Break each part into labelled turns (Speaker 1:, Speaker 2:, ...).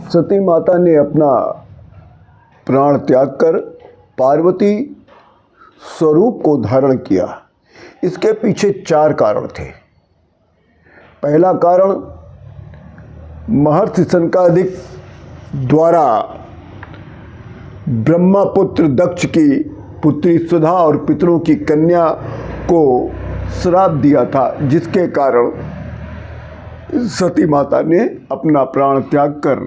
Speaker 1: सती माता ने अपना प्राण त्याग कर पार्वती स्वरूप को धारण किया। इसके पीछे 4 कारण थे। पहला कारण, महर्षि सनकादिक द्वारा ब्रह्मपुत्र दक्ष की पुत्री सुधा और पितरों की कन्या को श्राप दिया था, जिसके कारण सती माता ने अपना प्राण त्याग कर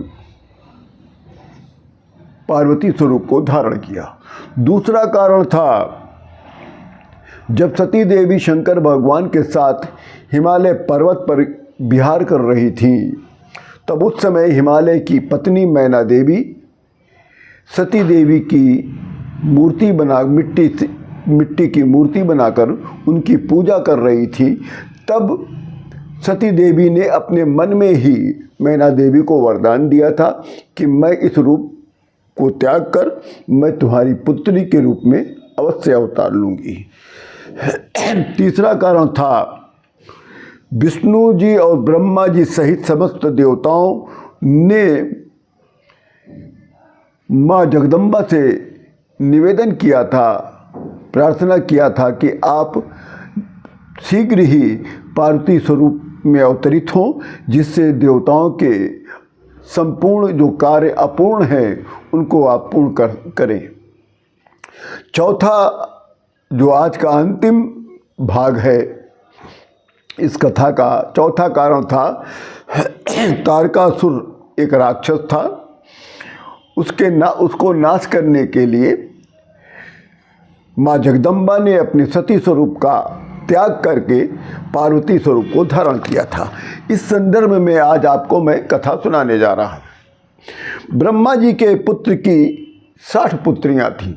Speaker 1: पार्वती स्वरूप को धारण किया। दूसरा कारण था, जब सती देवी शंकर भगवान के साथ हिमालय पर्वत पर विहार कर रही थी, तब उस समय हिमालय की पत्नी मैना देवी सती देवी की मूर्ति बना मिट्टी की मूर्ति बनाकर उनकी पूजा कर रही थी। तब सती देवी ने अपने मन में ही मैना देवी को वरदान दिया था कि मैं इस रूप को त्याग कर मैं तुम्हारी पुत्री के रूप में अवश्य अवतार लूँगी। तीसरा कारण था, विष्णु जी और ब्रह्मा जी सहित समस्त देवताओं ने माँ जगदम्बा से निवेदन किया था, प्रार्थना किया था कि आप शीघ्र ही पार्वती स्वरूप में अवतरित हों, जिससे देवताओं के संपूर्ण जो कार्य अपूर्ण हैं उनको आप पूर्ण करें। चौथा, जो आज का अंतिम भाग है इस कथा का, चौथा कारण था, तारकासुर एक राक्षस था। उसको नाश करने के लिए माँ जगदम्बा ने अपने सती स्वरूप का त्याग करके पार्वती स्वरूप को धारण किया था। इस संदर्भ में आज आपको मैं कथा सुनाने जा रहा हूँ। ब्रह्मा जी के पुत्र की 60 पुत्रियाँ थीं।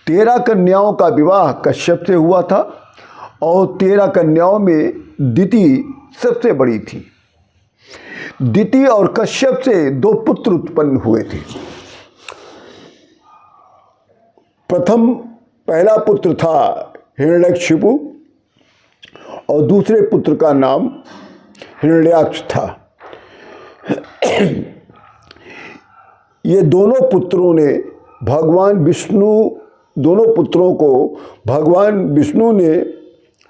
Speaker 1: 13 कन्याओं का विवाह कश्यप से हुआ था और 13 कन्याओं में दिति सबसे बड़ी थी। दिति और कश्यप से 2 पुत्र उत्पन्न हुए थे। पहला पुत्र था हिरण्यकशिपु और दूसरे पुत्र का नाम हिरण्याक्ष था। ये दोनों पुत्रों ने दोनों पुत्रों को भगवान विष्णु ने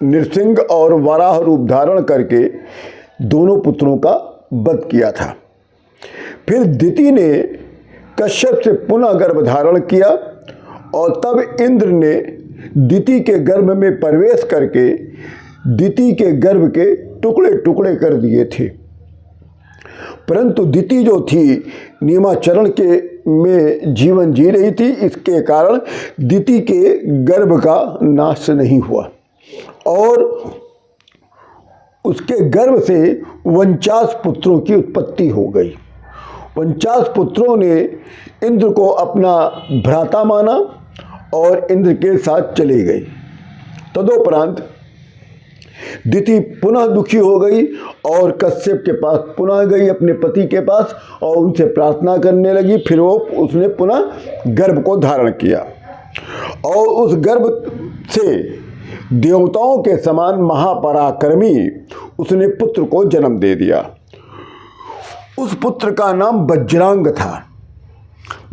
Speaker 1: नृसिंह और वराह रूप धारण करके दोनों पुत्रों का वध किया था। फिर दिति ने कश्यप से पुनः गर्भ धारण किया और तब इंद्र ने दिति के गर्भ में प्रवेश करके दिति के गर्भ के टुकड़े टुकड़े कर दिए थे। परंतु दिति जो थी नियमाचरण में जीवन जी रही थी, इसके कारण दिति के गर्भ का नाश नहीं हुआ और उसके गर्भ से 49 पुत्रों की उत्पत्ति हो गई। 49 पुत्रों ने इंद्र को अपना भ्राता माना और इंद्र के साथ चली गई। तदोपरांत दिति पुनः दुखी हो गई और कश्यप के पास पुनः गई, अपने पति के पास, और उनसे प्रार्थना करने लगी। फिर उसने पुनः गर्भ को धारण किया और उस गर्भ से देवताओं के समान महापराक्रमी उसने पुत्र को जन्म दे दिया। उस पुत्र का नाम वज्रांग था।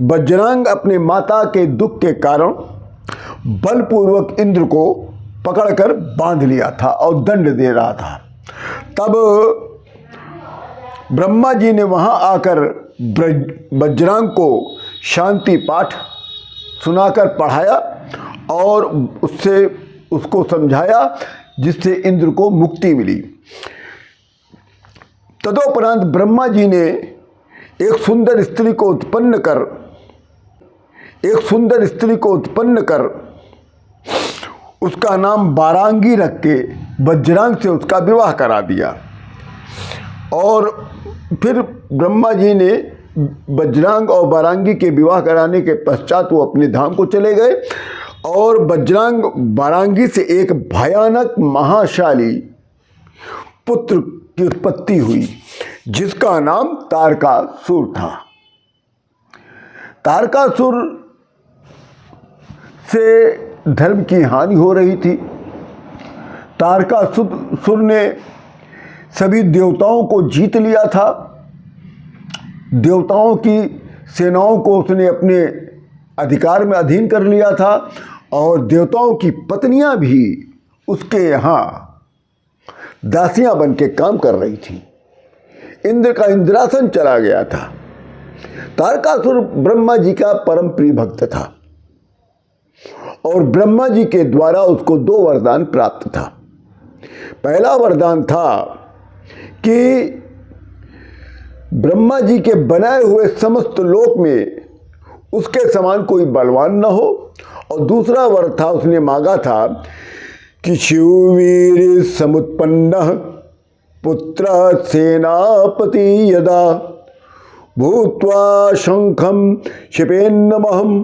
Speaker 1: वज्रांग अपने माता के दुख के कारण बलपूर्वक इंद्र को पकड़कर बांध लिया था और दंड दे रहा था। तब ब्रह्मा जी ने वहां आकर वज्रांग को शांति पाठ सुनाकर पढ़ाया और उसको समझाया, जिससे इंद्र को मुक्ति मिली। तदोपरांत ब्रह्मा जी ने एक सुंदर स्त्री को उत्पन्न कर उसका नाम बारांगी रख के वज्रांग से उसका विवाह करा दिया। और फिर ब्रह्मा जी ने वज्रांग और बारांगी के विवाह कराने के पश्चात वो अपने धाम को चले गए और वज्रांग बारांगी से एक भयानक महाशाली पुत्र की उत्पत्ति हुई, जिसका नाम तारकासुर था। तारकासुर से धर्म की हानि हो रही थी। तारकासुर ने सभी देवताओं को जीत लिया था। देवताओं की सेनाओं को उसने अपने अधिकार में अधीन कर लिया था और देवताओं की पत्नियां भी उसके यहाँ दासियां बन के काम कर रही थी। इंद्र का इंद्रासन चला गया था। तारकासुर ब्रह्मा जी का परम प्रिय भक्त था और ब्रह्मा जी के द्वारा उसको 2 वरदान प्राप्त था। पहला वरदान था कि ब्रह्मा जी के बनाए हुए समस्त लोक में उसके समान कोई बलवान न हो, और दूसरा वर था, उसने मांगा था कि शिववीर समुत्पन्न पुत्र सेनापति यदा भूत्वा शंखम क्षिपेन्नमहम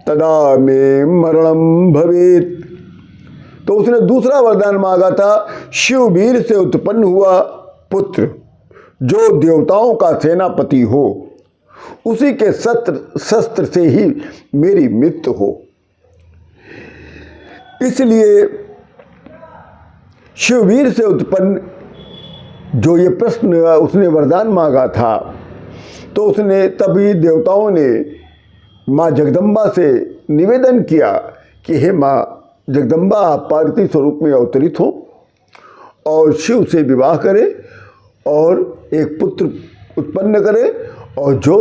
Speaker 1: तदा में मरणम भवेत। तो उसने दूसरा वरदान मांगा था, शिववीर से उत्पन्न हुआ पुत्र जो देवताओं का सेनापति हो, उसी के शस्त्र से ही मेरी मृत्यु हो। इसलिए शिववीर से उत्पन्न जो ये प्रश्न उसने वरदान मांगा था, तो उसने तभी देवताओं ने माँ जगदम्बा से निवेदन किया कि हे माँ जगदम्बा, आप पार्वती स्वरूप में अवतरित हो और शिव से विवाह करें और एक पुत्र उत्पन्न करे और जो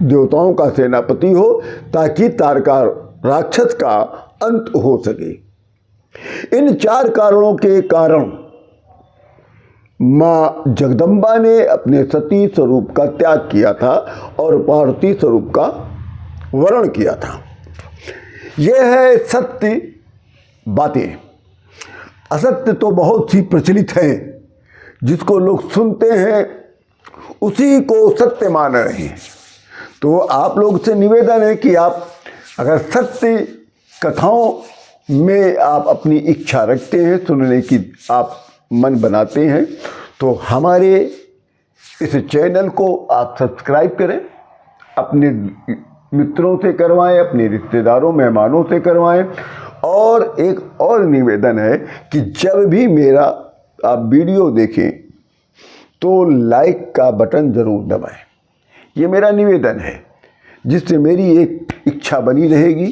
Speaker 1: देवताओं का सेनापति हो, ताकि तारका राक्षस का अंत हो सके। इन 4 कारणों के कारण माँ जगदम्बा ने अपने सती स्वरूप का त्याग किया था और पार्वती स्वरूप का वर्ण किया था। यह है सत्य बातें। असत्य तो बहुत सी प्रचलित हैं, जिसको लोग सुनते हैं उसी को सत्य मान रहे हैं। तो आप लोग से निवेदन है कि आप अगर सत्य कथाओं में आप अपनी इच्छा रखते हैं, सुनने की आप मन बनाते हैं, तो हमारे इस चैनल को आप सब्सक्राइब करें, अपने मित्रों से करवाएं, अपने रिश्तेदारों मेहमानों से करवाएं। और एक और निवेदन है कि जब भी मेरा आप वीडियो देखें तो लाइक का बटन ज़रूर दबाएं। ये मेरा निवेदन है, जिससे मेरी एक इच्छा बनी रहेगी।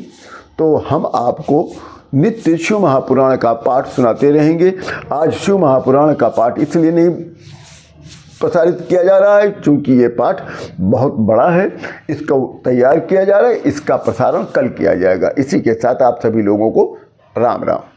Speaker 1: तो हम आपको नित्य शिव महापुराण का पाठ सुनाते रहेंगे। आज शिव महापुराण का पाठ इसलिए नहीं प्रसारित किया जा रहा है क्योंकि ये पाठ बहुत बड़ा है, इसको तैयार किया जा रहा है, इसका प्रसारण कल किया जाएगा। इसी के साथ आप सभी लोगों को राम राम।